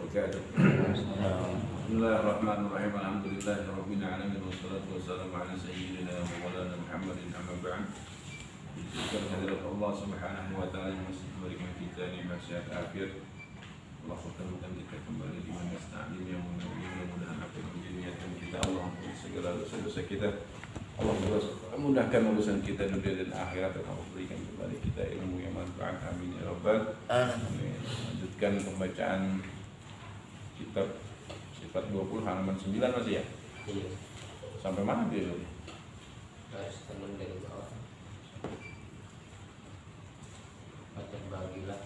wabarakatuh. Bismillahirrahmanirrahim. Alhamdulillahirabbil alamin wassalatu wassalamu ala sayyidina wa maulana Muhammadin amma ba'd. Syukur kehadirat Allah Subhanahu wa taala yang masih memberikan kita nikmat sehat afiat. Allah pertemukan kita kembali di majlis taklim yang mudah-mudahan apa yang menjadi niatan kita, Allah ampuni segala dosa-dosa kita. Allah mudahkan urusan kita dunia dan akhirat, dan Allah berikan kepada kita ilmu yang manfaat. Amin ya rabbal alamin. Lanjutkan pembacaan kitab Sifat 20 halaman 9 masih ya? Iya. Sampai mana dia? Teman dari bawah. Baca bagilah.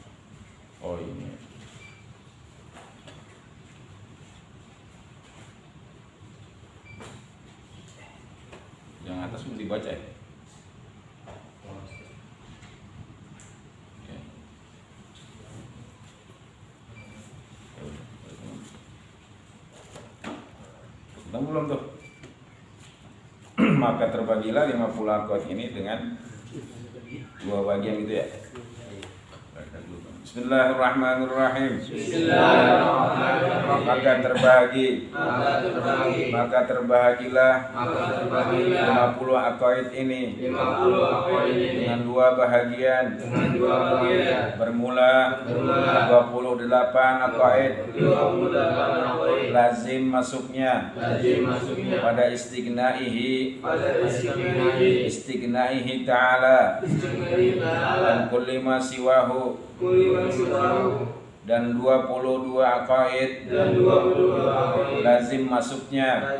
Oh ini. Yang atas mesti dibaca ya? Oke. Sudah belum tuh? Maka terbagilah 50 akad ini dengan dua bagian gitu ya? Bismillahirrahmanirrahim. Maka terbahagilah 50 aqaid ini dengan dua bahagian. Bermula 28 aqaid lazim masuknya pada istighnaihi ta'ala dan kulli ma siwahu, dan 22 aqaid lazim masuknya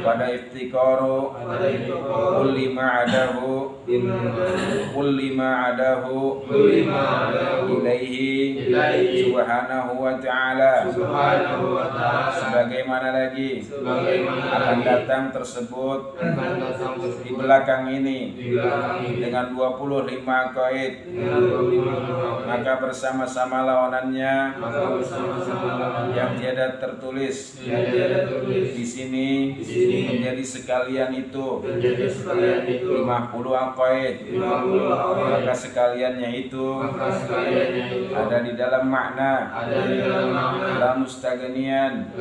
pada iftikaru kulli ma'adahu ilaihi subhanahu wa ta'ala, sebagaimana lagi akan datang tersebut di belakang ini dengan 25 aqaid. Maka bersama-sama lawanannya yang tiada tertulis di sini menjadi sekalian itu 50 aqaid. Maka sekaliannya itu ada di dalam makna la mustaghniyan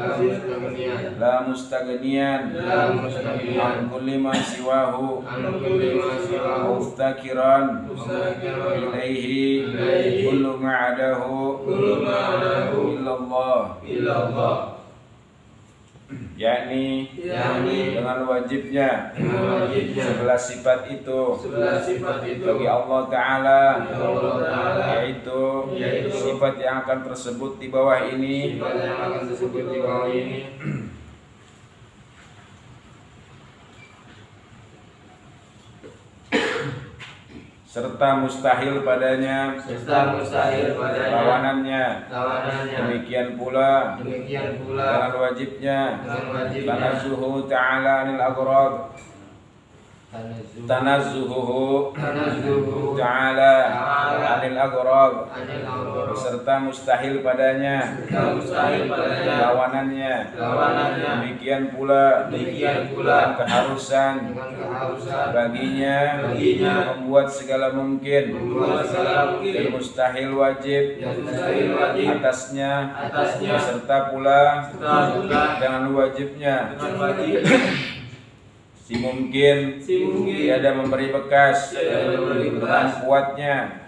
an kulli ma siwahu muftakiran ilaihi kullu ma'adahu illallah, yakni dengan wajibnya 11 sifat itu bagi Allah Ta'ala, yaitu sifat yang akan tersebut di bawah ini serta mustahil padanya lawanannya. Demikian pula dengan wajibnya tanazzuhu ta'ala anil aghrad, tanazzuhu ta'ala anil aghrad, serta mustahil padanya lawanannya. Demikian pula dengan keharusan baginya membuat segala mungkin dan mustahil wajib atasnya, serta pula dengan wajibnya si mungkin tiada memberi bekas dengan kuatnya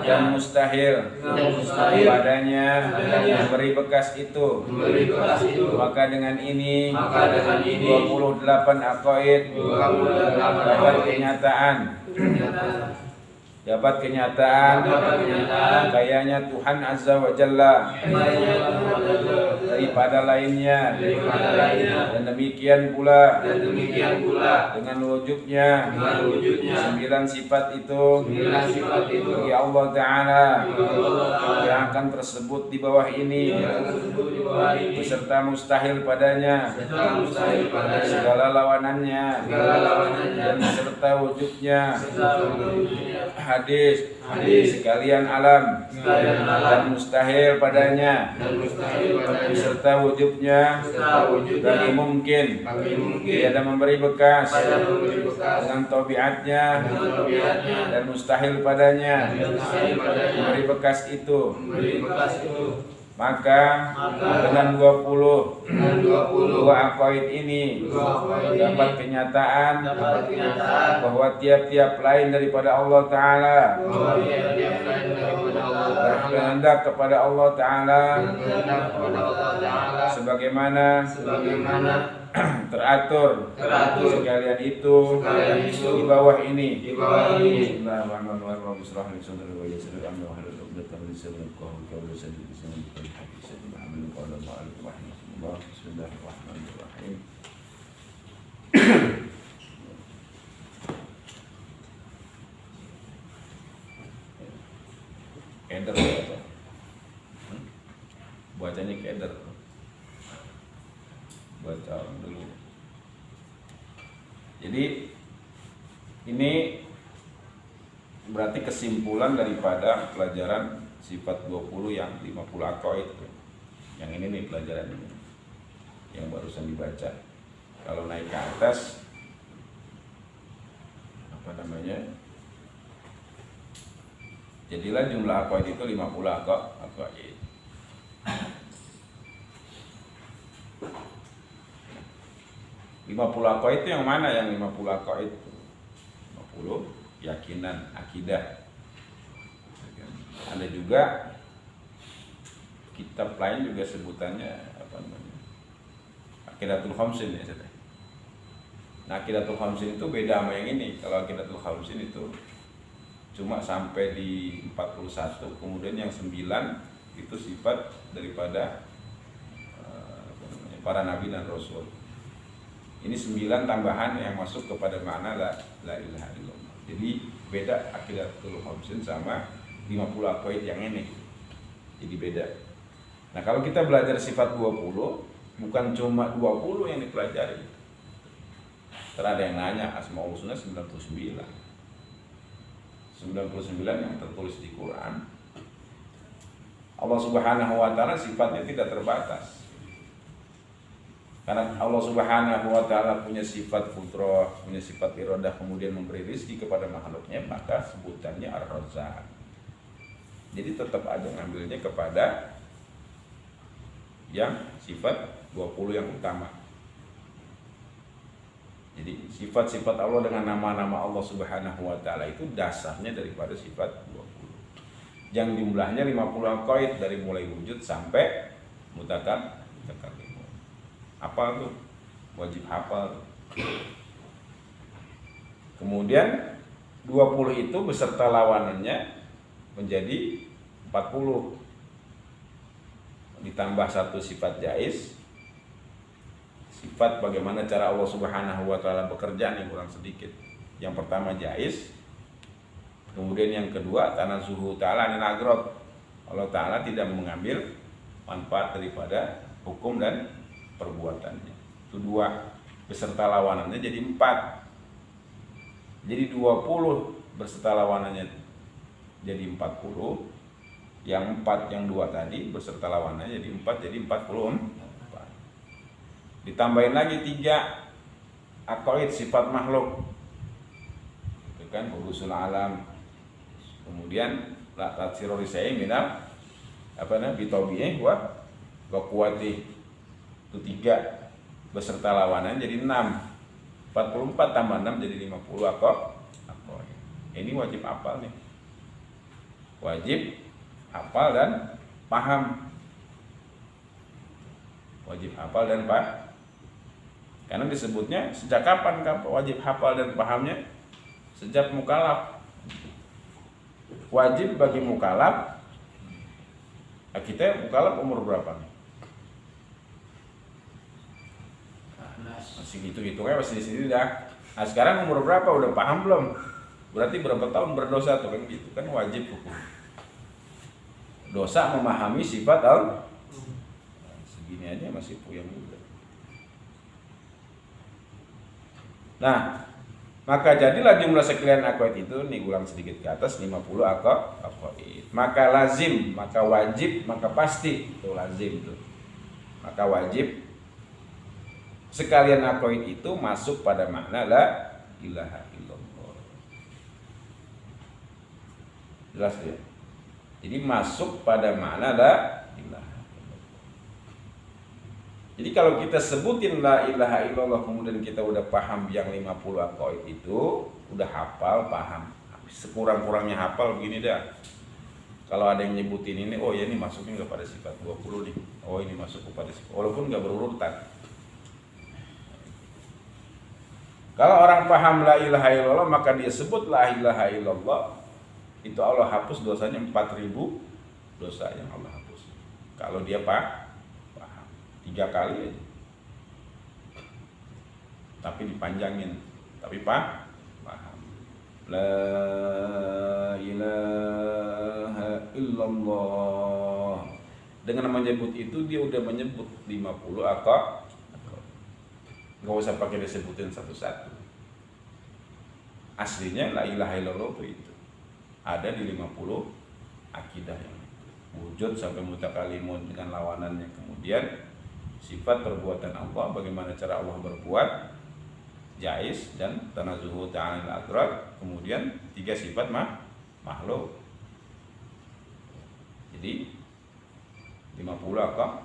dan mustahil padanya memberi bekas itu. Maka dengan ini 28 aqaid dapat kenyataan kayanya Tuhan Azza wa Jalla daripada lainnya, dan demikian pula dengan wujudnya 9 sifat itu bagi Allah Ta'ala yang akan tersebut di bawah ini beserta mustahil padanya segala lawanannya dan beserta wujudnya hadis, Hadis. sekalian alam, Sekalian alam. dan mustahil padanya, Dan mustahil padanya. beserta wujudnya, Serta wujudnya. bagi mungkin Bagi mungkin. tiada memberi bekas Pada memberi bekas. dengan tabiatnya, Dengan tabiatnya. dan mustahil padanya Dan mustahil padanya. memberi bekas itu. Memberi bekas itu. Maka Maka dengan 20 dengan 20 dua aqaid ini dua aqaid ini dapat kenyataan dapat kenyataan bahwa tiap-tiap lain daripada Allah Ta'ala bahwa tiap-tiap lain daripada Allah Ta'ala berkehendak kepada Allah Ta'ala berkehendak kepada Allah Ta'ala sebagaimana sebagaimana teratur sekalian itu di bawah ini. di bawah ini. Bismillahirrahmanirrahim. Rabbi shrah li sadri wa yassir li amri wahlul 'uqdatam min lisani yafqahu qawli. Bismillahirrahmanirrahim. Keder baca. Bacanya keder. Baca dulu. Jadi ini berarti kesimpulan daripada pelajaran sifat 20 yang 50 aqaid. Yang ini nih pelajaran ini yang barusan dibaca. Kalau naik ke atas apa namanya? Jadilah jumlah aqaid itu 50 aqaid. Lima puluh aqaid itu yang mana yang 50 aqaid? 50 keyakinan, akidah. Ada juga kitab lain juga sebutannya apa namanya? Aqidatul Khamsin ya saya. Nah, Aqidatul Khamsin itu beda sama yang ini. Kalau Aqidatul Khamsin itu cuma sampai di 41, kemudian yang 9 itu sifat daripada para nabi dan rasul. Ini 9 tambahan yang masuk kepada makna la ilaha illallah. Jadi beda Aqidatul Khamsin sama 50 aqaid yang ini. Jadi beda. Nah, kalau kita belajar sifat 20, bukan cuma 20 yang dipelajari. Terada yang nanya Asmaul Husna 99. 99 yang tertulis di Quran. Allah Subhanahu wa taala sifatnya tidak terbatas. Karena Allah Subhanahu wa taala punya sifat fitrah, punya sifat iradah, kemudian memberi rezeki kepada makhluknya, maka sebutannya Ar-Razzaq. Jadi tetap aja ngambilnya kepada yang sifat 20 yang utama. Jadi sifat-sifat Allah dengan nama-nama Allah Subhanahu wa taala itu dasarnya daripada sifat 20. Yang jumlahnya 50 aqaid dari mulai wujud sampai mutakallim. Hafal tuh, wajib hafal. Kemudian 20 itu beserta lawanannya menjadi 40. Ditambah satu sifat jaiz, sifat bagaimana cara Allah Subhanahu wa taala bekerja nih kurang sedikit. Yang pertama jaiz, kemudian yang kedua tanazuhu ta'ala anil agrad. Allah taala tidak mengambil manfaat daripada hukum dan perbuatannya. Itu 2 beserta lawanannya jadi 4. Jadi 20 beserta lawanannya jadi 40. Yang 4 yang 2 tadi beserta lawanannya jadi 4, jadi 44. Ditambahin lagi 3 aqaid sifat makhluk. Itu kan urusul alam. Kemudian la tatsirul syai' minal apa namanya bitabi'i wa quwwati. Itu 3 beserta lawanannya jadi 6. 44 tambah 6 jadi 50 aqaid. Ini wajib hafal nih. Wajib hafal dan paham. Wajib hafal dan paham. Karena disebutnya sejak kapan wajib hafal dan pahamnya? Sejak mukallaf. Wajib bagi mukallaf. Nah, kita mukallaf umur berapa nih? Masih gitu-gitunya masih di sini dah. Nah, sekarang umur berapa? Udah paham belum? Berarti berapa tahun berdosa tuh kan gitu kan wajib hukum. Dosa memahami sifat Allah. Nah, segini aja masih puyeng juga. Nah, Maka jadilah jumlah sekalian aqaid itu, nih ulang sedikit ke atas, 50 aqaid. Maka lazim, maka wajib, maka pasti. Itu lazim itu. Maka wajib sekalian aqaid itu masuk pada makna la ilaha illallah. Jelas ya? Jadi masuk pada makna la ilaha illallah. Jadi kalau kita sebutin la ilaha illallah kemudian kita udah paham yang 50 aqaid itu, udah hafal, paham. Sekurang-kurangnya hafal begini dah. Kalau ada yang nyebutin ini, oh ya ini masuknya kepada sifat 20 nih. Oh ini masuk kepada sifat, walaupun nggak berurutan. Kalau orang paham la ilaha illallah maka dia sebut la ilaha illallah, itu Allah hapus dosanya 4.000 dosa yang Allah hapus. Kalau dia paham 3 kali aja. Tapi dipanjangin, tapi paham. La ilaha illallah. Dengan menyebut itu dia udah menyebut 50 aqaid. Gak usah pakai disebutin satu-satu. Aslinya la ilaha illallah itu ada di 50 akidah yang wujud sampai mutakalimun dengan lawanannya. Kemudian sifat perbuatan Allah, bagaimana cara Allah berbuat, jais dan tanazuhu ta'ala al-adrak. Kemudian 3 sifat makhluk. Jadi 50 aqaid.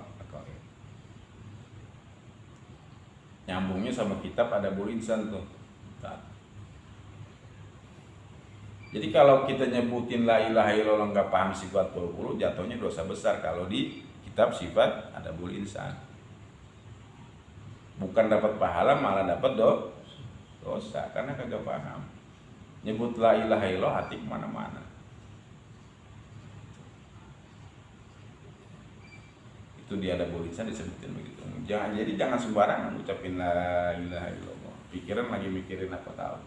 Nyambungnya sama kitab Adabul Insan tuh. Jadi kalau kita nyebutin la ilaha illallah nggak paham sifat 20, jatuhnya dosa besar kalau di kitab sifat Adabul Insan. Bukan dapat pahala, malah dapat dosa karena kagak paham. Nyebut la ilaha illallah hati kemana-mana. Itu dia Adabul Insan disebutin begitu. Jangan sembarangan ngucapin la ilaha illallah. Pikiran lagi mikirin apa tahu.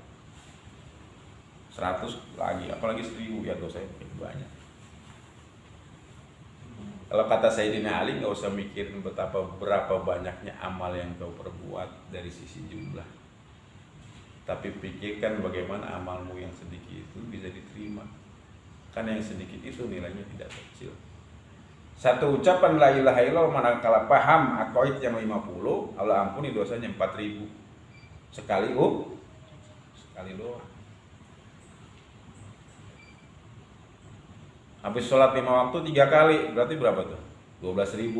100 lagi, apalagi 1000 ya dosanya banyak. Kalau kata Sayyidina Ali nggak usah mikirin berapa banyaknya amal yang kau perbuat dari sisi jumlah. Tapi pikirkan bagaimana amalmu yang sedikit itu bisa diterima. Karena yang sedikit itu nilainya tidak kecil. Satu ucapan la ilaha illallah manakala paham aqaid yang 50, Allah ampuni dosanya 4.000. Sekali doang. Habis sholat 5 waktu 3 kali, berarti berapa tuh? 12.000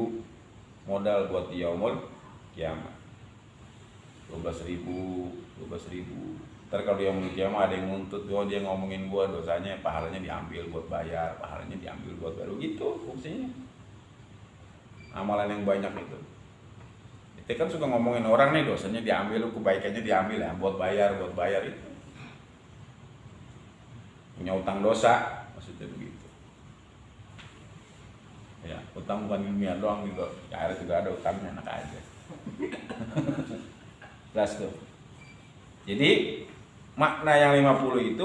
modal buat yaumul kiamat. 12.000. Ntar kalau dia yaumul kiamat ada yang nuntut, dia ngomongin gua dosanya, pahalanya diambil buat bayar, gitu fungsinya. Amalan yang banyak itu. Kita kan suka ngomongin orang nih dosanya diambil, kebaikannya diambil ya, buat bayar itu. Punya utang dosa, maksudnya begitu. Ya, utang bukan ilmiah doang gitu. Ya, ada juga ada utangnya, enak aja. Jelas tuh. Jadi makna yang 50 itu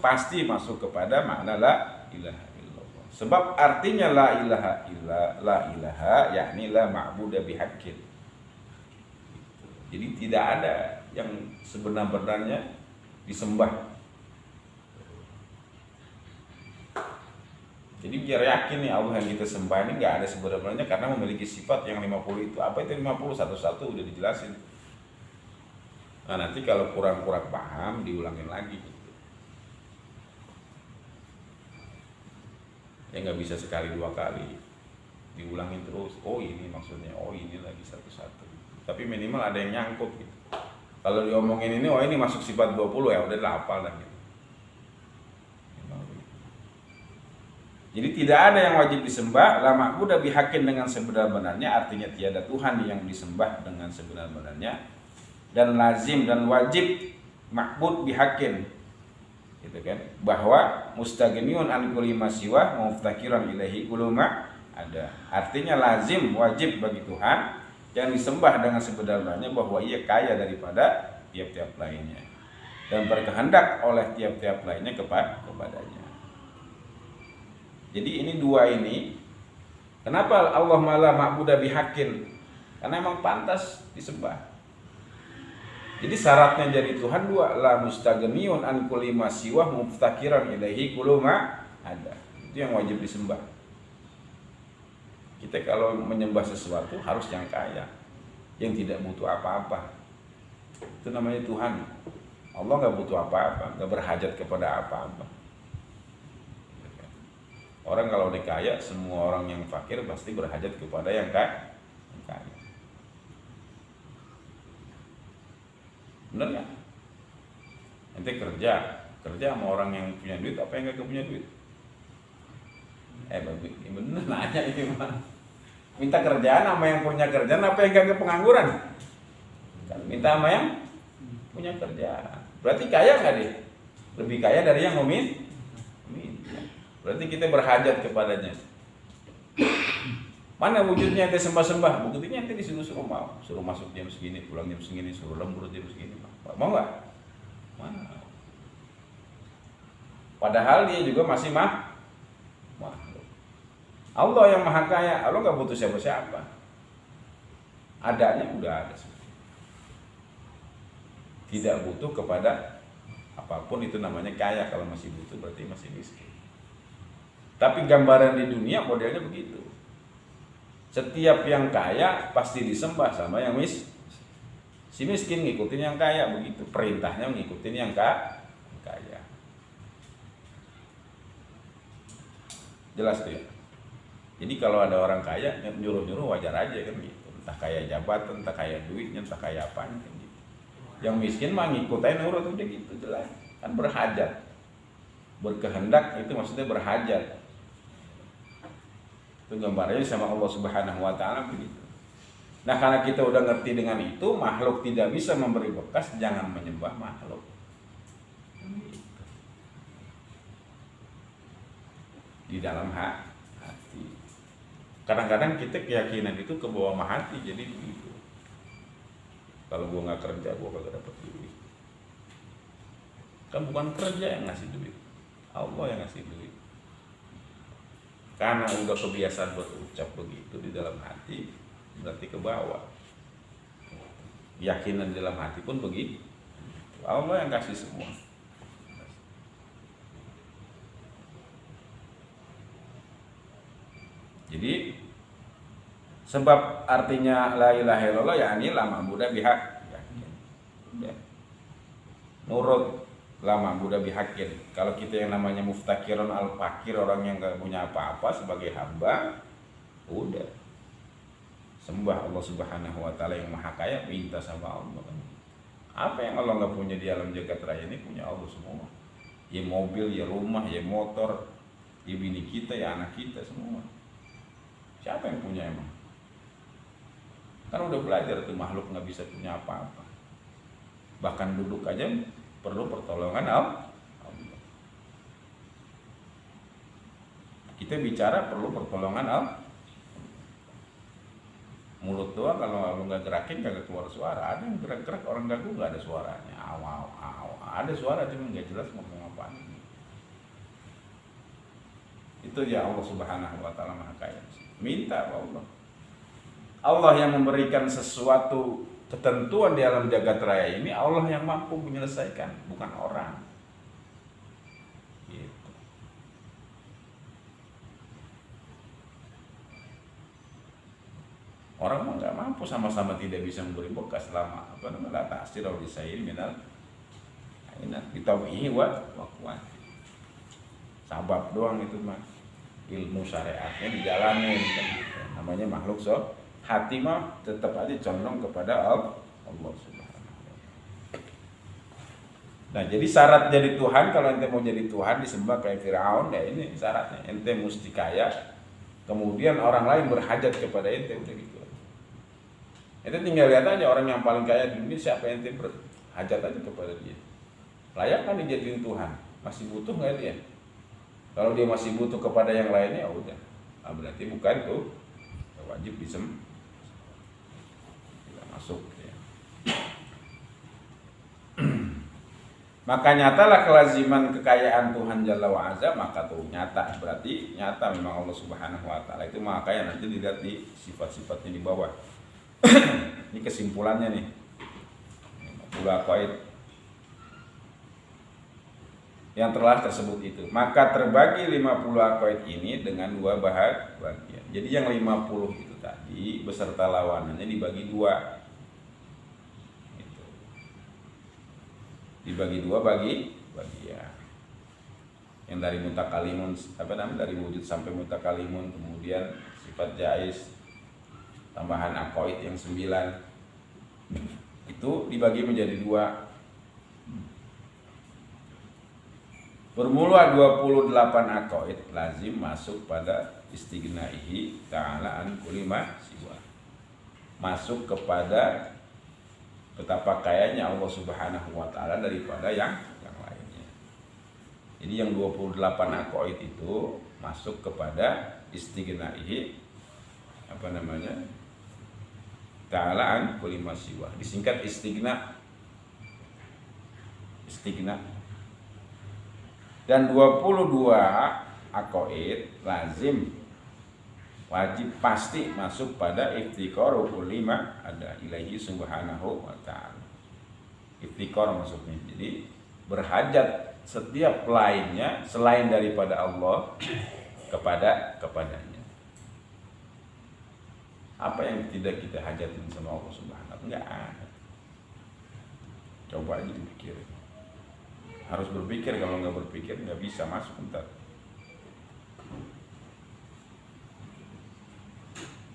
pasti masuk kepada makna la ilaha illallah. Sebab artinya la ilaha yakni la ma'budu bihaqqin. Jadi tidak ada yang sebenar-benarnya disembah. Jadi biar yakin nih Allah yang kita sembah ini nggak ada sebenarnya karena memiliki sifat yang 50 itu. Apa itu 50? Satu-satu udah dijelasin. Nah nanti kalau kurang-kurang paham diulangin lagi gitu. Ya nggak bisa sekali 2 kali. Diulangin terus. Oh ini maksudnya, oh ini lagi satu-satu. Tapi minimal ada yang nyangkut gitu. Kalau diomongin ini, oh ini masuk sifat 20 ya udah hafal dah gitu. Jadi tidak ada yang wajib disembah, la ma'budu bihaqqin dengan sebenar-benarnya, artinya tiada Tuhan yang disembah dengan sebenar-benarnya, dan lazim dan wajib ma'bud bihaqqin, gitu kan? Bahwa mustaghniyun an kulli ma siwa muftakiran ilaihi kullu ma ada. Artinya lazim wajib bagi Tuhan yang disembah dengan sebenar-benarnya bahwa ia kaya daripada tiap-tiap lainnya dan berkehendak oleh tiap-tiap lainnya kepadanya. Jadi ini 2 ini, kenapa Allah malah ma'budu bihaqqin? Karena emang pantas disembah. Jadi syaratnya jadi Tuhan dua, la mustaghniyun an kulli ma siwa muftakiran ilaihi kullu ma ada. Itu yang wajib disembah. Kita kalau menyembah sesuatu harus yang kaya, yang tidak butuh apa-apa. Itu namanya Tuhan. Allah nggak butuh apa-apa, nggak berhajat kepada apa-apa. Orang kalau dikaya, semua orang yang fakir pasti berhajat kepada yang kaya. Bener nggak? Nanti kerja sama orang yang punya duit, apa yang nggak punya duit? Bener nanya ini mah. Minta kerjaan sama yang punya kerjaan, apa yang nggak pengangguran? Kan minta sama yang punya kerjaan. Berarti kaya nggak dia? Lebih kaya dari yang meminta. Berarti kita berhajat kepadanya. Mana wujudnya ente sembah-sembah? Buktinya ente disuruh mau, suruh masuk jam segini, pulang jam segini, suruh lembur jam segini. Mau nggak? Mana? Padahal dia juga masih makhluk. Allah yang maha kaya, Allah nggak butuh siapa-siapa. Adanya udah ada. Tidak butuh kepada apapun, itu namanya kaya. Kalau masih butuh berarti masih miskin. Tapi gambaran di dunia modelnya begitu. Setiap yang kaya pasti disembah sama yang si miskin ngikutin yang kaya, begitu. Perintahnya ngikutin yang kaya. Jelas tuh ya. Jadi kalau ada orang kaya nyuruh-nyuruh wajar aja kan gitu. Entah kaya jabatan, entah kaya duitnya, entah kaya apanya kan gitu. Yang miskin mah ngikutin nurut udah gitu, jelas. Kan berhajat. Berkehendak itu maksudnya berhajat. Itu gambarnya sama Allah Subhanahu wa taala begitu. Nah, karena kita udah ngerti dengan itu, makhluk tidak bisa memberi bekas, jangan menyembah makhluk. Di dalam hati. Kadang-kadang kita keyakinan itu ke bawah hati, jadi begitu. Kalau gua nggak kerja, gua kagak dapat duit. Kan bukan kerja yang ngasih duit, Allah yang ngasih duit. Karena udah kebiasaan berucap begitu di dalam hati, berarti ke bawah. Keyakinan di dalam hati pun begitu. Allah yang kasih semua. Jadi sebab artinya la ilaha illallah yakni la ma'budu bihaq. Udah. Nurut la ma'budu bihaqqin. Kalau kita yang namanya muftakirun al-fakir, orang yang enggak punya apa-apa sebagai hamba, udah sembah Allah Subhanahu wa taala yang maha kaya, minta sama Allah. Apa yang Allah enggak punya di alam jagat raya ini punya Allah semua. Ya mobil, ya rumah, ya motor, ya bini kita, ya anak kita semua. Siapa yang punya emang? Kan udah belajar tuh makhluk nggak bisa punya apa-apa. Bahkan duduk aja perlu pertolongan Allah. Kita bicara perlu pertolongan Allah. Mulut doang kalau lu nggak gerakin kagak keluar suara. Ada yang gerak-gerak orang gagu nggak ada suaranya. Ada suara cuma nggak jelas ngomong apa. Itu ya Allah Subhanahu wa taala maha kaya. Minta Allah. Allah yang memberikan sesuatu ketentuan di alam jagat raya ini, Allah yang mampu menyelesaikan, bukan orang. Gitu. Orang mah nggak mampu, sama-sama tidak bisa memberi bekas selama la ta'sir au disayir minal bitauhi wa kuat. Sabab doang itu mah. Ilmu syariatnya dijalanin kan. Namanya makhluk hati mah tetap aja condong kepada Allah Subhanahu wa taala. Nah, jadi syarat jadi Tuhan, kalau ente mau jadi Tuhan disembah kayak Firaun, ya ini syaratnya. Ente mesti kaya, kemudian orang lain berhajat kepada ente, udah gitu. Ente tinggal lihat aja orang yang paling kaya di dunia siapa, ente berhajat aja kepada dia. Layak kan dijadiin Tuhan? Masih butuh nggak dia? Kalau dia masih butuh kepada yang lainnya, udah. Nah, berarti bukan tuh wajib disembah. Tidak masuk. Ya. Maka nyatalah kelaziman kekayaan Tuhan Jalla wa'azza, maka tuh nyata. Berarti nyata memang Allah Subhanahu wa taala itu maha kaya. Nanti dilihat di sifat-sifatnya di bawah. Ini kesimpulannya nih. aqaid yang telah tersebut itu. Maka terbagi 50 aqaid ini dengan 2 bagian. Jadi yang 50 itu tadi beserta lawanannya dibagi 2. Gitu. Dibagi 2 bagian. Yang dari mutakalimun dari wujud sampai mutakalimun, kemudian sifat jaiz, tambahan aqaid yang 9 itu dibagi menjadi 2. Bermula 28 aqaid lazim masuk pada istighnaihi ta'ala an kulli ma siwa. Masuk kepada betapa kayanya Allah Subhanahu wa taala daripada yang lainnya. Jadi yang 28 aqaid itu masuk kepada istighnaihi ta'ala an kulli ma siwa. Disingkat istighna. Dan 22 aqaid lazim wajib pasti masuk pada iftiqaru kulli ma ada ilaihi subhanahu wa ta'ala. Iftiqar maksudnya. Jadi berhajat setiap lainnya selain daripada Allah kepadanya. Apa yang tidak kita hajatin sama Allah Subhanahu? Enggak ada. Coba aja dipikir. Harus berpikir, kalau nggak berpikir nggak bisa masuk entar.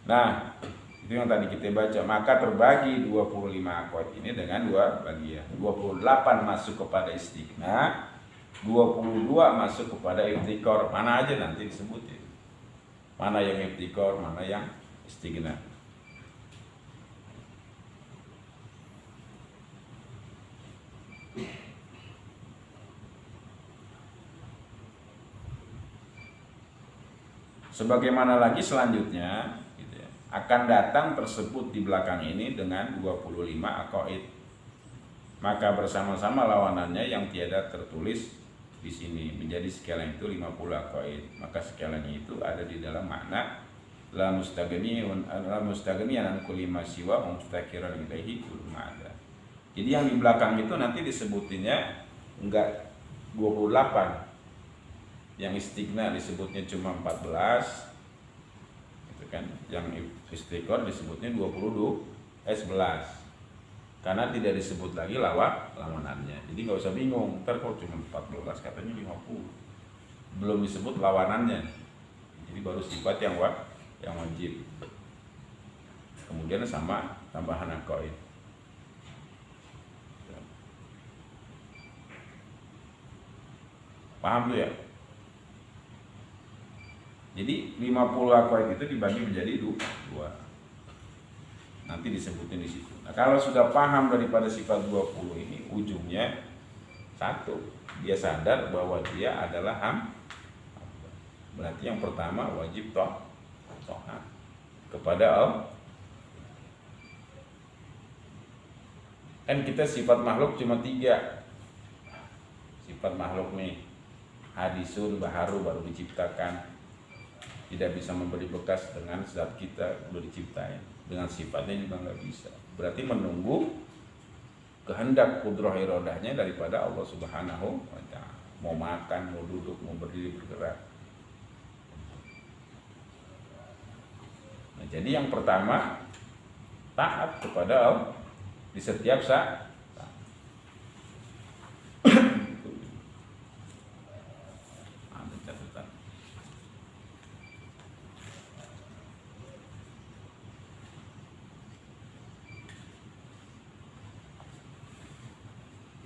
Nah, itu yang tadi kita baca. Maka terbagi 25 aqaid ini dengan 2 bagian. 28 masuk kepada istighna, 22 masuk kepada iftikor. Mana aja nanti disebutin. Mana yang iftikor, mana yang istighna. Sebagaimana lagi selanjutnya gitu ya, akan datang tersebut di belakang ini dengan 25 aqaid. Maka bersama-sama lawanannya yang tiada tertulis di sini menjadi sekalian itu 50 aqaid. Maka sekaliannya itu ada di dalam makna la mustaghniyan an kulli ma siwa mustaqiran ilaihi kullu ma ada. Jadi yang di belakang itu nanti disebutinnya enggak 28. Yang istighna disebutnya cuma 14, gitu kan? Yang istiqor disebutnya 11. Karena tidak disebut lagi lawanannya. Jadi nggak usah bingung. Ntar kalau cuma 14 katanya 50, belum disebut lawanannya. Jadi baru sifat yang wajib. Kemudian sama tambahan aqaid. Paham tuh ya? Jadi 50 aqaid itu dibagi menjadi 2. Nanti disebutin di situ. Nah, kalau sudah paham daripada sifat 20 ini, ujungnya satu, dia sadar bahwa dia adalah hamba. Berarti yang pertama wajib taat kepada Allah. Kan kita sifat makhluk cuma 3. Sifat makhluk nih, hadisun baharu baru diciptakan. Tidak bisa memberi bekas dengan zat kita udah diciptain, dengan sifatnya juga nggak bisa. Berarti menunggu kehendak kudrah iradahnya daripada Allah Subhanahu wa ta'ala. Mau makan, mau duduk, mau berdiri, bergerak. Nah, jadi yang pertama taat kepada Allah di setiap saat.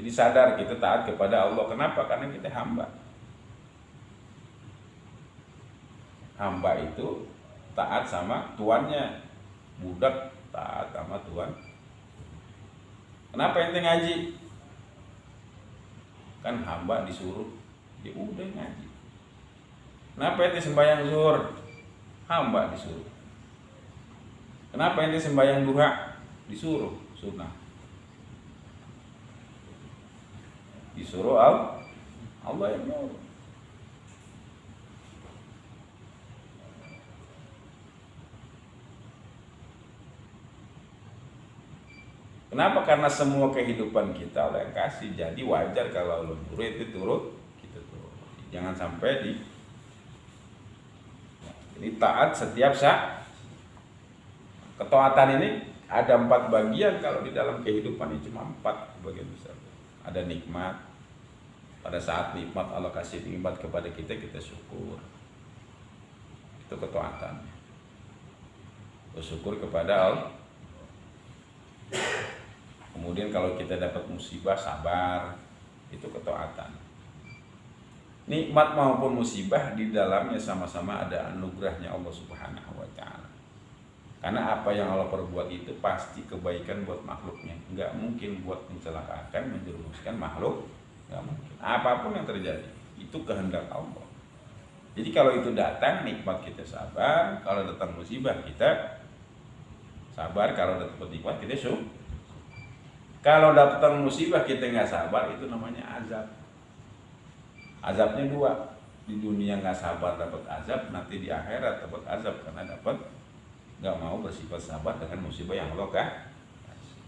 Jadi sadar kita taat kepada Allah. Kenapa? Karena kita hamba. Hamba itu taat sama tuannya. Budak taat sama tuan. Kenapa ente ngaji? Kan hamba disuruh, ya udah ngaji. Kenapa ente sembahyang zuhur? Hamba disuruh. Kenapa ente sembahyang duha? Disuruh, sunnah. Disuruh Allah yang nyuruh. Kenapa? Karena semua kehidupan kita Allah yang kasih. Jadi wajar kalau Allah turut itu turut, kita turut. Jangan sampai ini taat setiap saat. Ketaatan ini ada 4 bagian kalau di dalam kehidupan ini cuma 4 bagian besar. Ada nikmat. Pada saat nikmat Allah kasih nikmat kepada kita, kita syukur. Itu ketaatan. Bersyukur kepada Allah. Kemudian kalau kita dapat musibah, sabar, itu ketaatan. Nikmat maupun musibah di dalamnya sama-sama ada anugerahnya Allah Subhanahu wa Ta'ala. Karena apa yang Allah perbuat itu pasti kebaikan buat makhluknya. Enggak mungkin buat mencelakakan, menjerumuskan makhluk. Enggak mungkin. Apapun yang terjadi, itu kehendak Allah. Jadi kalau itu datang, nikmat kita sabar. Kalau datang musibah, kita sabar. Kalau dapat nikmat, kita syukur. Kalau datang musibah kita nggak sabar, itu namanya azab. Azabnya 2. Di dunia nggak sabar dapat azab, nanti di akhirat dapat azab karena dapat nggak mau bersifat sabar dengan musibah yang Allah kasih.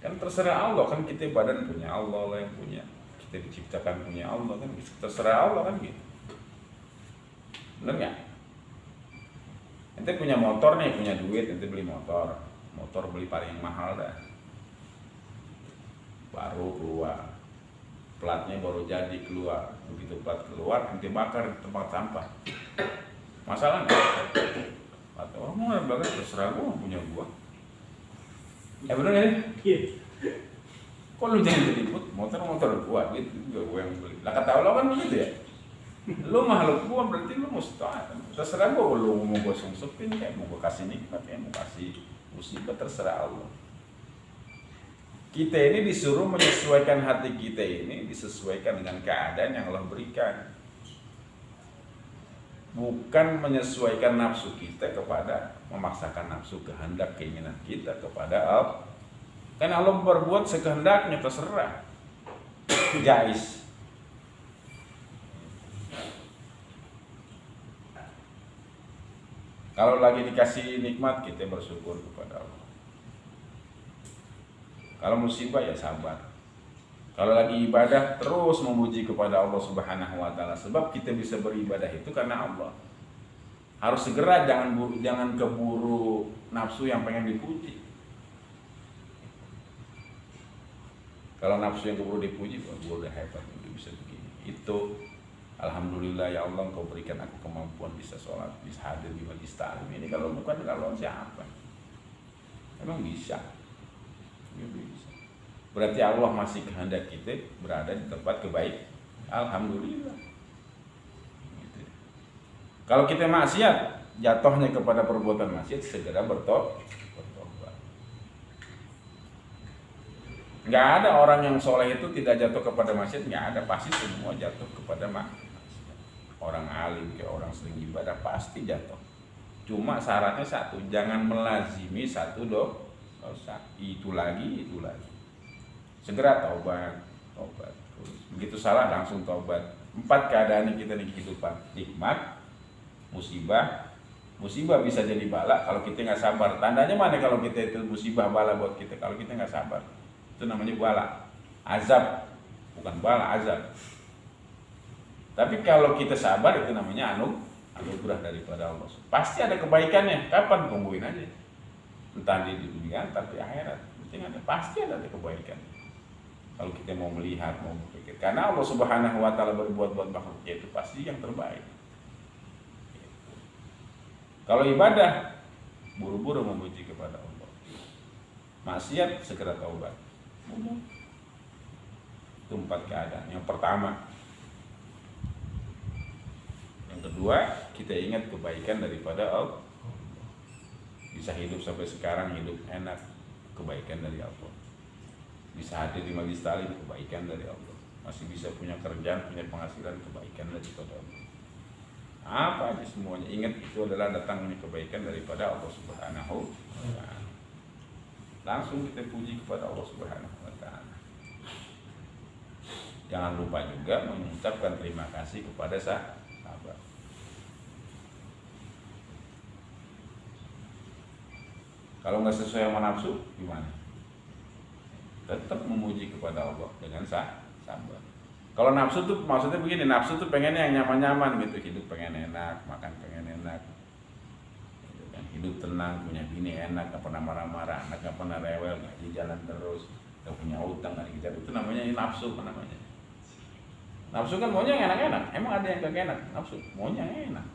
Kan terserah Allah, kan kita badan punya Allah, Allah yang punya. Kita diciptakan punya Allah, kan terserah Allah kan gitu. Benar nggak? Ente punya motor nih, punya duit, ente beli motor. Motor beli paling mahal dah. Baru keluar, platnya baru jadi keluar. Begitu plat keluar, nanti bakar di tempat sampah. Masalah nggak? Atau orang mau banget terserah gua, punya gua. Bener nggak? Iya. Kok lu jangan diliput? Motor gua, gitu gua yang beli. Lah kata Allah kan begitu ya. Lu makhluk gua berarti lu mesti taat. Terserah gua, lu mau gua sungsupin kayak mau gua kasih nikmat, kayak mau kasih musibah, terserah Allah. Kita ini disuruh menyesuaikan hati kita ini disesuaikan dengan keadaan yang Allah berikan. Bukan menyesuaikan nafsu kita kepada memaksakan nafsu kehendak keinginan kita kepada Allah. Kan Allah berbuat sekehendaknya, terserah. Jais. Kalau lagi dikasih nikmat, kita bersyukur kepada Allah. Kalau musibah ya sabar. Kalau lagi ibadah terus memuji kepada Allah Subhanahu wa Ta'ala. Sebab kita bisa beribadah itu karena Allah. Harus segera, jangan keburu nafsu yang pengen dipuji. Kalau nafsu yang keburu dipuji, gue udah hebat, udah bisa begini. Itu alhamdulillah ya Allah, Engkau berikan aku kemampuan bisa sholat, bisa hadir di majlis ta'lim ini. Kalau bukan kalau siapa? Emang bisa. Bisa. Berarti Allah masih kehendak kita berada di tempat kebaikan. Alhamdulillah. Gitu. Kalau kita maksiat, jatuhnya kepada perbuatan maksiat, segera bertobat. Nggak ada orang yang soleh itu tidak jatuh kepada maksiat, nggak ada, pasti semua jatuh kepada maksiat. Orang alim kayak orang sering ibadah pasti jatuh. Cuma syaratnya satu, jangan melazimi satu dosa. Itu lagi. Segera taubat. Begitu salah langsung taubat. 4 keadaan yang kita di kehidupan. Nikmat, musibah. Musibah bisa jadi bala kalau kita nggak sabar. Tandanya mana kalau kita itu musibah bala buat kita? Kalau kita nggak sabar, itu namanya bala. Azab, bukan bala, azab. Tapi kalau kita sabar, itu namanya anugerah daripada Allah. Pasti ada kebaikannya. Kapan? Tungguin aja. Entah di dunia tapi akhirat, pasti ada kebaikan. Kalau kita mau melihat, mau berpikir, karena Allah Subhanahu wa Ta'ala berbuat buat makhluknya itu pasti yang terbaik. Kalau ibadah, buru-buru memuji kepada Allah. Maksiat, segera taubat. Itu 4 keadaan. Yang pertama. Yang kedua, kita ingat kebaikan daripada Allah. Bisa hidup sampai sekarang, hidup enak, kebaikan dari Allah. Bisa hadir di majlis ta'lim, kebaikan dari Allah. Masih bisa punya kerjaan, punya penghasilan, kebaikan daripada Allah. Apa aja semuanya, ingat itu adalah datangnya kebaikan daripada Allah Subhanahu wa Ta'ala. Langsung kita puji kepada Allah Subhanahu wa Ta'ala. Jangan lupa juga mengucapkan terima kasih kepada sahabat. Kalau nggak sesuai sama nafsu, gimana? Tetap memuji kepada Allah dengan sabar. Kalau nafsu tuh maksudnya begini, nafsu tuh pengennya yang nyaman-nyaman gitu, hidup pengen enak, makan pengen enak, gitu kan. Hidup tenang, punya bini enak, nggak pernah marah-marah, anak nggak pernah rewel, ngaji jalan terus, nggak punya utang, nggak dikejar. Itu namanya nafsu, apa namanya? Nafsu kan maunya yang enak-enak. Emang ada yang gak enak? Nafsu maunya yang enak.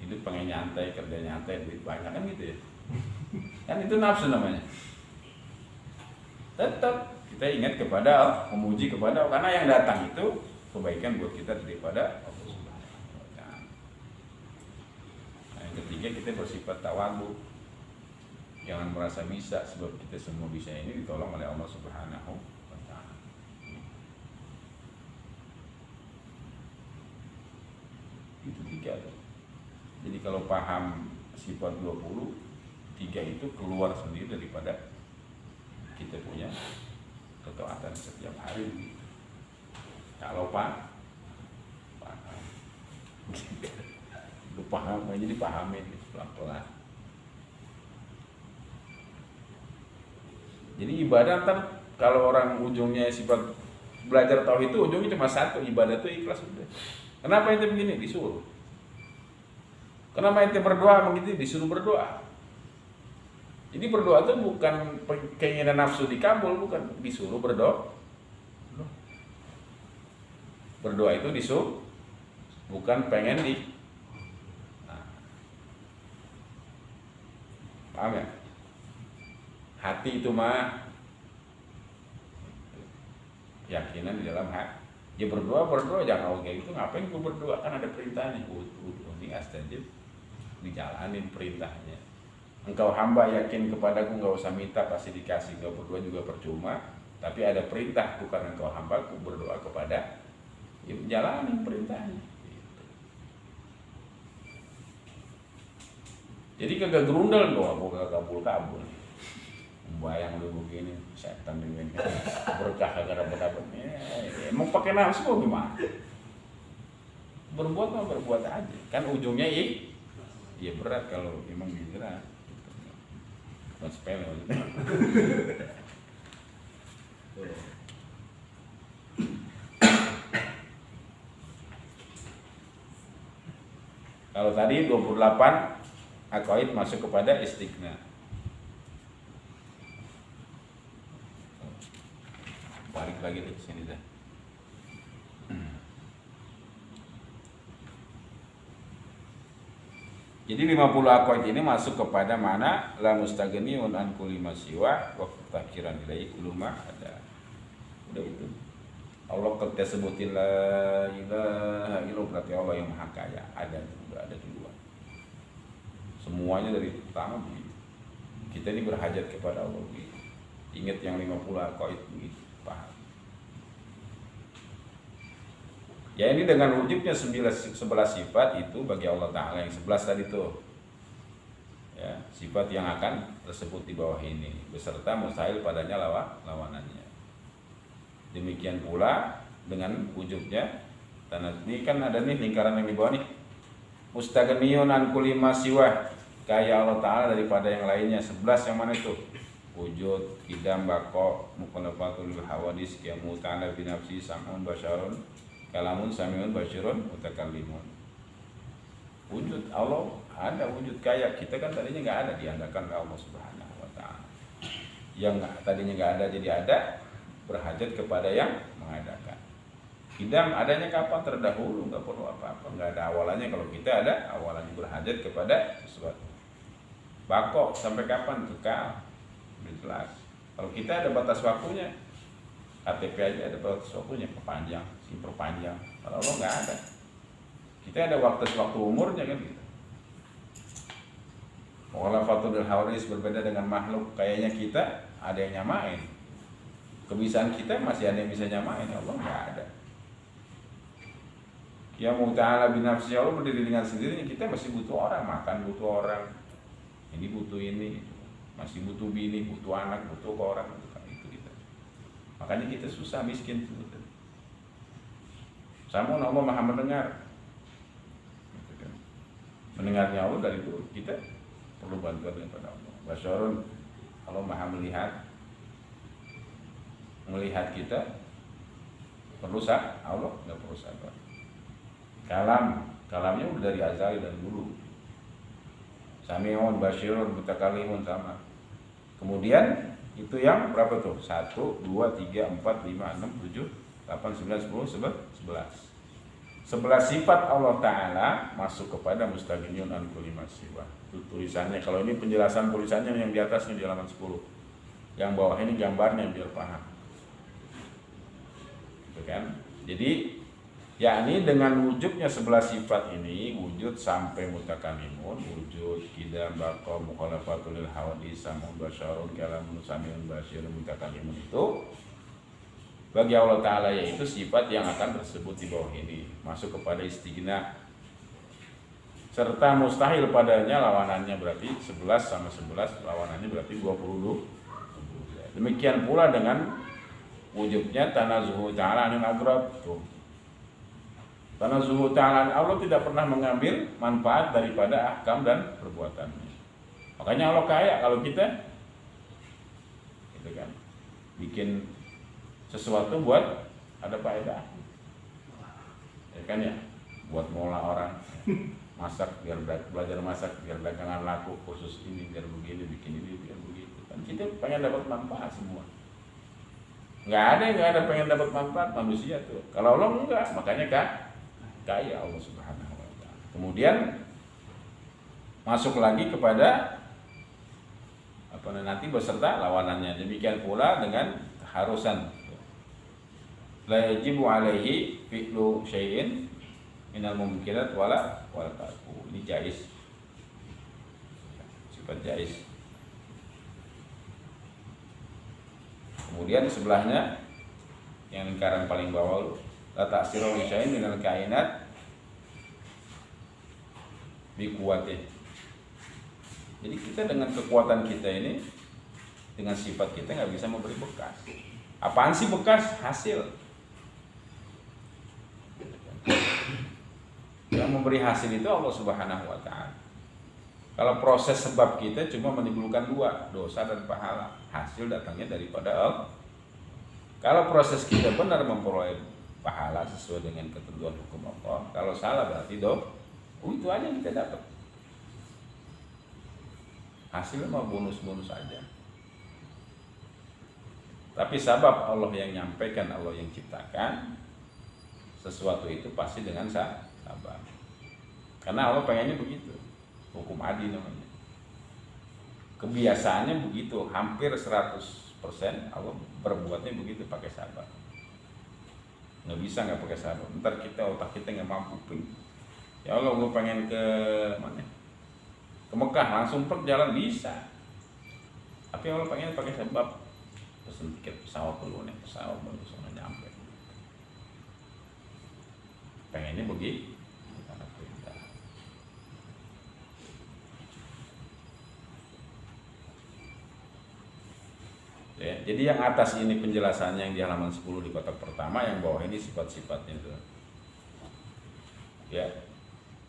Hidup pengen nyantai, kerja nyantai, duit banyak kan gitu ya. Kan itu nafsu namanya. Tetap kita ingat kepada memuji kepada karena yang datang itu kebaikan buat kita daripada Allah Subhanahu wa taala. Nah, yang ketiga kita bersifat tawadhu. Jangan merasa bisa sebab kita semua bisa ini ditolong oleh Allah Subhanahu wa taala. Itu tiga. Jadi kalau paham sifat 20, tiga itu keluar sendiri daripada kita punya ketaatan setiap hari. Kalau paham lu paham, jadi pahamin pelan-pelan. Jadi ibadah ntar kalau orang ujungnya sifat belajar tauhid itu ujungnya cuma satu, ibadah itu ikhlas udah. Kenapa ente begini? Disuruh. Kenapa ente berdoa begitu? Disuruh berdoa. Jadi berdoa itu bukan keinginan nafsu dikabul, bukan, disuruh berdoa. Berdoa itu disuruh, bukan pengen di. Nah. Paham ya? Hati itu mah keyakinan di dalam hati. Ya berdoa jangan kayak gitu. Ngapain gue berdoa? Kan ada perintahnya. Ini astajib, dijalanin perintahnya. Engkau hamba yakin kepadaku, nggak usah minta pasti dikasih. Engkau berdoa juga percuma. Tapi ada perintah, bukan engkau hambaku berdoa kepada. Ya jalanin perintahnya. Gitu. Jadi kagak gerundel doa, kagak kabul. Bayang lu begini, setan dengan berkah kagak dapat. Emang pakai nafsu gimana? Berbuat mah berbuat aja. Kan ujungnya ya berat kalau emang beneran. Bukan sepele. Kalau tadi 28 aqaid masuk kepada istighna. Balik lagi di sini dah. Jadi 50 aqaid ini masuk kepada mana la mustaghniun an kulli ma siwa wa takiran ilaihi uluma ada. Udah itu. Allah ketika sebutin la ilaha illallah berarti Allah yang maha kaya, ada, udah ada duluan. Semuanya dari pertama begitu. Kita ini berhajat kepada Allah begitu. Ingat yang 50 aqaid begitu, paham. Ya ini dengan wujudnya 11 sifat itu bagi Allah Ta'ala yang 11 tadi tuh. Ya, sifat yang akan tersebut di bawah ini beserta mustahil padanya lawanannya. Demikian pula dengan wujudnya. Dan ini kan ada nih lingkaran yang di bawah nih. Mustaghniyun an kulli ma siwa, kaya Allah Ta'ala daripada yang lainnya. 11 yang mana itu? Wujud, qidam, baqa, mukhalafatul hawadis, qiyamu ta'ala binafsi, sam'un basyarun, kalamun samiun basyirun mutakallimun. Wujud Allah ada, wujud kaya. Kita kan tadinya nggak ada, diadakan oleh Allah Subhanahu wa taala. Yang tadinya nggak ada jadi ada, berhajat kepada yang mengadakan. Qidam adanya kapan? Terdahulu, nggak perlu apa-apa, nggak ada awalannya. Kalau kita ada awalannya, berhajat kepada sesuatu. Baqa sampai kapan? Kekal, jelas. Kalau kita ada batas waktunya, KTP aja ada batas waktunya, perpanjang, perpanjang. Kalau Allah nggak ada. Kita ada waktu umurnya kan gitu. Mukhalafatul hawadis berbeda dengan makhluk. Kayaknya kita ada yang nyamain. Kebiasaan kita masih ada yang bisa nyamain, Allah nggak ada. Ya ta'ala binafsi, Allah berdiri dengan sendirinya. Kita masih butuh orang, makan butuh orang, ini butuh ini, masih butuh bini, butuh anak, butuh orang, itu kita. Makanya kita susah, miskin. Sama Allah maha mendengar. Mendengarnya Allah dari dulu, kita perlu bantuan daripada Allah. Basyarun, Allah Maha melihat kita, perlu Allah nggak perlu sabar. Kalamnya udah dari azali dan dulu. Sami'un, Basyirun, Mutakalimun sama. Kemudian itu yang berapa tuh? 1, 2, 3, 4, 5, 6, 7, 8, 9, 10, 11. 11 sifat Allah Ta'ala masuk kepada mustaghniyun an kulli ma siwa. Itu tulisannya. Kalau ini penjelasan tulisannya yang di atasnya di halaman 10. Yang bawah ini gambarnya biar paham. Gitu kan? Jadi yakni dengan wujudnya 11 sifat ini, wujud sampai mutakalimun, wujud qidam, baqa, mukhalafatul lil hawadits, samun, basyarun, kalamun, samiun, basyirun, mutakalimun itu bagi Allah Ta'ala yaitu sifat yang akan tersebut di bawah ini, masuk kepada istighna. Serta mustahil padanya lawanannya berarti 11 sama 11, lawanannya berarti 20. Demikian pula dengan wujudnya tanazuhu ta'ala anil agrab. Tanazuhu ta'ala, Allah tidak pernah mengambil manfaat daripada ahkam dan perbuatannya. Makanya Allah kaya. Kalau kita gitu kan, bikin sesuatu buat ada faedah, ya kan ya, buat ngolah orang, masak biar belajar masak biar dagangan laku, khusus ini biar begini, bikin ini biar begitu. Kan kita pengen dapat manfaat semua. Nggak ada pengen dapat manfaat manusia tuh. Kalau Allah enggak, makanya kaya Allah Subhanahu wa Ta'ala. Kemudian masuk lagi kepada nanti beserta lawanannya. Demikian pula dengan keharusan. La yajibu alaihi fi'lu syai'in minal mumkinat wala tarku. Ini jaiz. Sifat jaiz. Kemudian sebelahnya yang lingkaran paling bawah, la ta'siru li syai'in minal kainat bi quwwatih. Jadi kita dengan kekuatan kita ini, dengan sifat kita nggak bisa memberi bekas. Apaan sih bekas? Hasil. Yang memberi hasil itu Allah Subhanahu wa Ta'ala. Kalau proses sebab kita cuma menimbulkan 2, dosa dan pahala. Hasil datangnya daripada Allah. Kalau proses kita benar memperoleh pahala sesuai dengan ketentuan hukum Allah, kalau salah berarti itu aja yang kita dapat. Hasilnya mah bonus-bonus aja. Tapi sabab Allah yang nyampaikan, Allah yang ciptakan, sesuatu itu pasti dengan sabar. Karena Allah pengennya begitu. Hukum adil namanya. Kebiasaannya begitu, hampir 100% Allah berbuatnya begitu, pakai sabar. Nggak bisa nggak pakai sabar. Ntar otak kita nggak mampu. Ya Allah, gue pengen ke mana? Ke Mekah, langsung jalan bisa. Tapi Allah pengen pakai sebab, pesen tiket pesawat dulu, naik pesawat baru sana nyampe. Pengennya begitu. Ya, jadi yang atas ini penjelasannya yang di halaman 10 di kotak pertama, yang bawah ini sifat-sifatnya itu. Ya.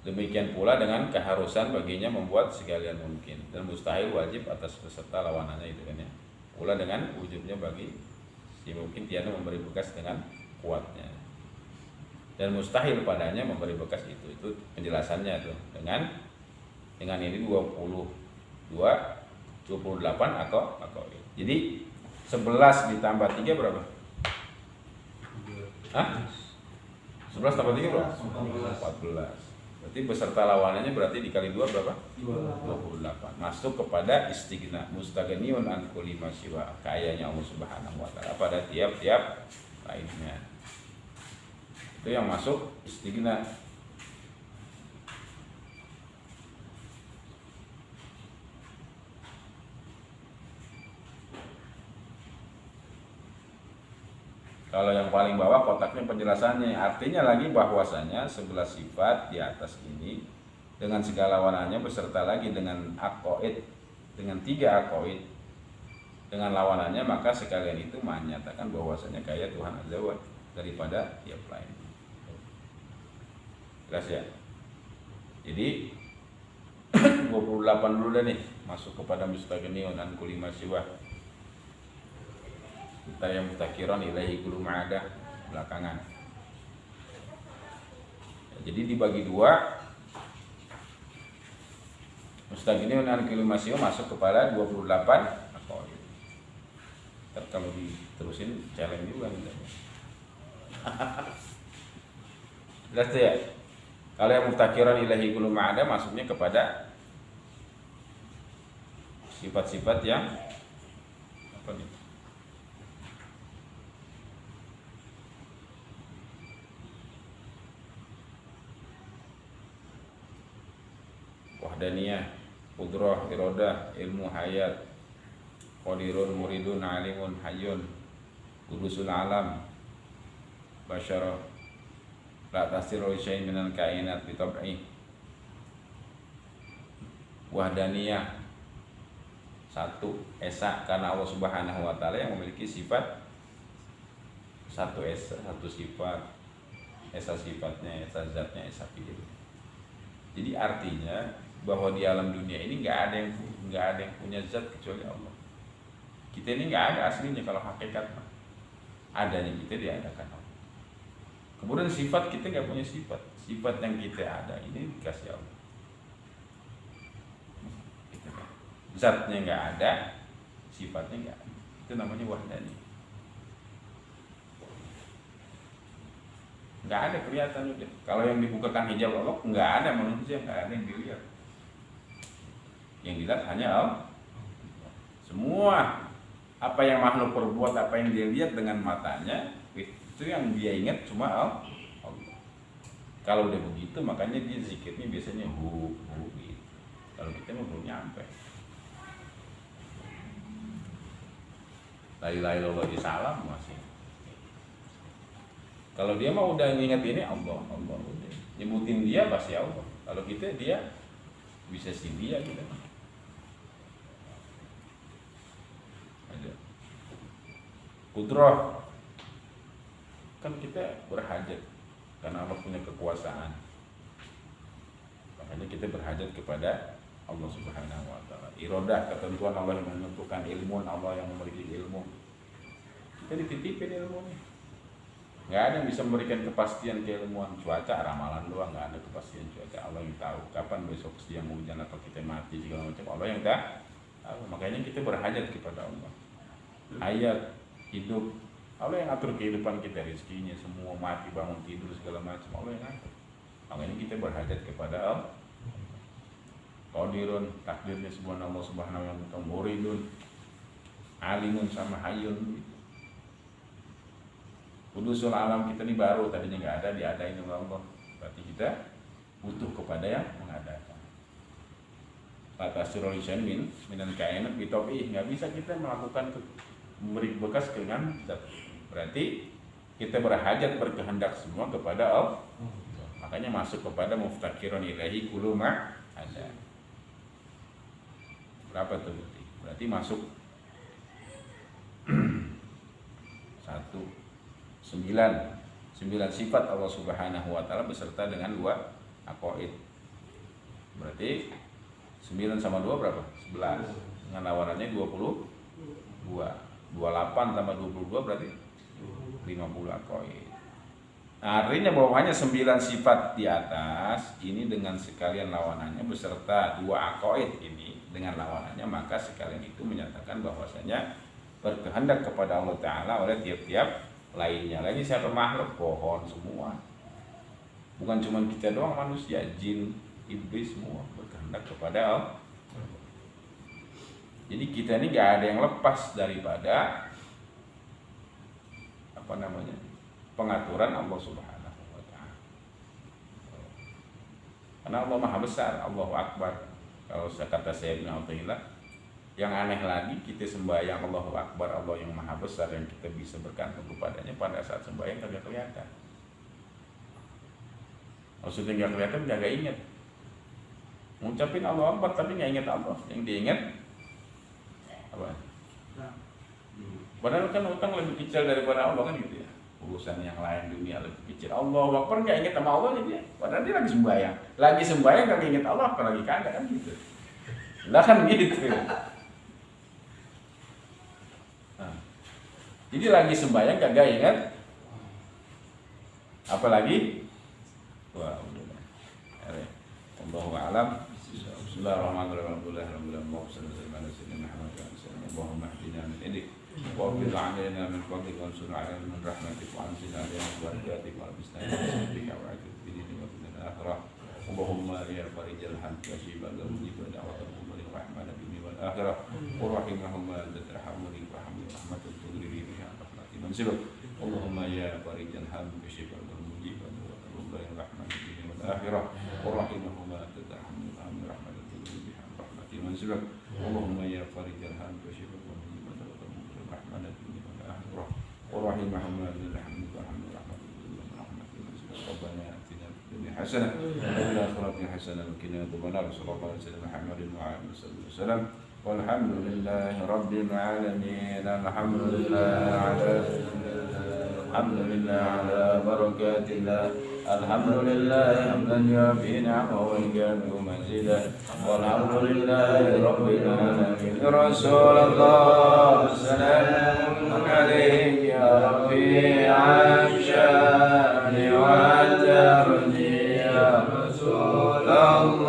Demikian pula dengan keharusan baginya membuat sekalian mungkin, dan mustahil wajib atas peserta lawanannya itu kan ya. Pula dengan wujudnya bagi si mungkin tiada memberi bekas dengan kuatnya. Dan mustahil padanya memberi bekas itu penjelasannya tuh. Dengan ini 28 atau jadi 11 ditambah 3 berapa? Hah? 11 tambah 3 berapa? 14. Berarti beserta lawanannya berarti dikali 2 berapa? 28. Masuk kepada istighna, mustaghniyun an kulli ma siwa, kayanya Allah Subhanahu wa Ta'ala pada tiap-tiap lainnya. Itu yang masuk istighna. Kalau yang paling bawah kotaknya penjelasannya, artinya lagi bahwasanya 11 sifat di atas ini dengan segala lawanannya beserta lagi dengan aqaid, dengan 3 aqaid dengan lawanannya, maka sekalian itu menyatakan bahwasanya kaya Tuhan Azza wa daripada tiap lain. Jelas ya? Jadi 20 28 dulu dah nih, masuk kepada mustaghniun an kulli ma siwa. Kita yang mutakiran ilahi kullu ma'adah belakangan. Ya, jadi dibagi dua. Mustaghniun an kulli ma siwa masuk kepada 28 aqaid. Ntar kalau diterusin challenge juga nih. Jelas tuh ya? Kalau yang muftakiran ilahi kullu ma'ada masuknya kepada sifat-sifat yang apa nih? Wahdaniyah, qudrah, iradah, ilmu, hayat, qadirun, muridun, alimun, hayyun, qudusul alam, basyarah, la tasiru syai'in minal kainat bi tab'i. Wahdaniyah, satu esa, karena Allah Subhanahu wa taala yang memiliki sifat satu esa, satu sifat, esa sifatnya, esa zatnya, esa fi'il. Jadi artinya bahwa di alam dunia ini nggak ada yang punya zat kecuali Allah. Kita ini nggak ada aslinya kalau hakikat, adanya kita diadakan Allah. Kemudian sifat kita nggak punya sifat yang kita ada ini dikasih Allah. Gitu kan? Zatnya nggak ada, sifatnya nggak ada. Itu namanya wahdani. Nggak ada kelihatan udah. Kalau yang dibukakan hijab Allah nggak ada manusia, nggak ada yang dilihat. Yang dilihat hanya Allah. Semua apa yang makhluk perbuat, apa yang dia lihat dengan matanya, itu yang dia ingat cuma Allah. Kalau udah begitu makanya dia zikirnya biasanya hu gitu. Kalau kita mah belum nyampe. La ilaha illallah di salam masih. Kalau dia mah udah ingat ini Allah udah. Nyebutin dia pasti Allah. Kalau kita dia bisa si dia gitu. Ada. Qudrah, kan kita berhajat karena Allah punya kekuasaan, makanya kita berhajat kepada Allah Subhanahu wa taala. Iradah, ketentuan Allah yang menentukan, ilmu Allah yang memiliki ilmu, kita dititipin ilmunya. Nggak ada yang bisa memberikan kepastian keilmuan. Cuaca ramalan doang, nggak ada kepastian cuaca. Allah yang tahu kapan besok siang hujan atau kita mati segala macam, Allah yang tahu. Makanya kita berhajat kepada Allah. Hayat, hidup, Allah yang atur kehidupan kita, rezekinya semua, mati, bangun, tidur, segala macam, Allah yang atur. Makanya kita berhajat kepada Allah. Qadirun, takdirnya subhanallah subhanahu wa ta'ala, muridun, alimun sama hayyun gitu. Qudusul alam, kita ini baru, tadinya nggak ada, diadain oleh Allah. Berarti kita butuh kepada yang mengadakan. Fatasirul syai'in minan kainat bi tab'i, nggak bisa kita melakukan memberi bekas dengan zat. Berarti kita berhajat, berkehendak semua kepada Allah. Makanya masuk kepada muftakirun ilahi kullu ma ada. Berapa tuh? Berarti masuk 9 sifat Allah Subhanahu wa taala beserta dengan 2 aqaid. Berarti 9 sama 2 berapa? 11. Dengan lawanannya 22. 28 tambah 22 berarti 50 aqaid. Nah, artinya bahwa hanya 9 sifat di atas ini dengan sekalian lawanannya beserta 2 aqaid ini dengan lawanannya, maka sekalian itu menyatakan bahwasanya berkehendak kepada Allah Ta'ala oleh tiap-tiap lainnya. Lainnya siapa? Makhluk, pohon semua. Bukan cuma kita doang, manusia, jin, iblis semua berkehendak kepada Allah. Jadi kita ini gak ada yang lepas daripada pengaturan Allah Subhanahu wa ta'ala. Karena Allah Maha Besar, Allahu Akbar. Kalau kata Sayyidina Abdullah, yang aneh lagi kita sembahyang Allahu Akbar, Allah yang Maha Besar, yang kita bisa bergantung kepadanya pada saat sembahyang kagak kelihatan. Maksudnya gak kelihatan, gak ingat. Ngucapin Allahu Akbar tapi gak ingat Allah. Yang diingat apa? Padahal kan utang lebih kecil daripada Allah kan gitu ya. Urusan yang lain dunia lebih kecil. Allahu Akbar nggak ingat sama Allah dia. Padahal dia lagi sembahyang. Lagi sembahyang nggak ingat Allah, apalagi kagak kan gitu. Lah kan gitu. Nah, jadi lagi sembahyang kagak ingat. Apalagi wah udah. Allahu a'lam. Bismillahirrahmanirrahim. Allahumma hdina min indik wa qil 'alaina min fadlik wa ansur 'alaina min rahmatik wa anzil 'alaina min barakatik wa bisna bika wa atik bi dini wa fil akhirah. Allahumma ya farijal ham kashifa al-mujib wa da'watul mu'minin rahmana bini wal akhirah. Wa rahimahumma anta tarhamuni wa hamdi rahmatan tudri biha rahmati mansibak. Allahumma ya farijal ham kashifa al-mujib wa da'watul mu'minin rahmana bini wal akhirah. Wa rahimahumma anta tarhamuni wa hamdi rahmatan tudri biha rahmati mansibak. Allahumma ya farijal ham kashifa al-mujib wa da'watul mu'minin rahmana bini wal akhirah. Wa rahimahumma anta tarhamuni wa hamdi rahmatan tudri biha rahmati mansibak. Rabbana atina fid dunya hasanah wa fil akhirati hasanah wa qina adzabannar. Sallallahu alaihi wasallam Muhammadin wa alihi wasallam. Walhamdulillahi rabbil alamin. Alhamdulillah ala barakatillah. Alhamdulillah hamdan yuafi ni'amahu wa yukafi'u mazidah. Walhamdulillahi rabbil alamin. Rasulullah salamun alaihi ya rafi'an sya'ni wa tarji ya Rasulullah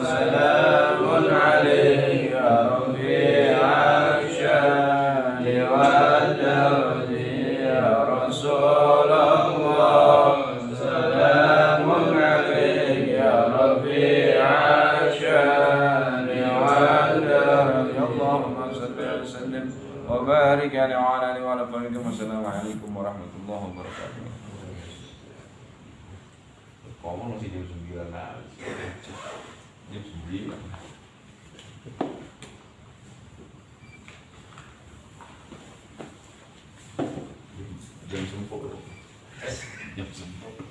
salamun alaihi ya rafi'an sya'ni wa tarji ya Rasulullah salamun alaihi ya rafi'an sya'ni wa tarji. Allahumma salli wa sallim wa barik alaihi wa ala alihi wa sahbihi. Wassalamualaikum warahmatullahi wabarakatuh. Ngomong masih jam 9 jam 9. Jam 10.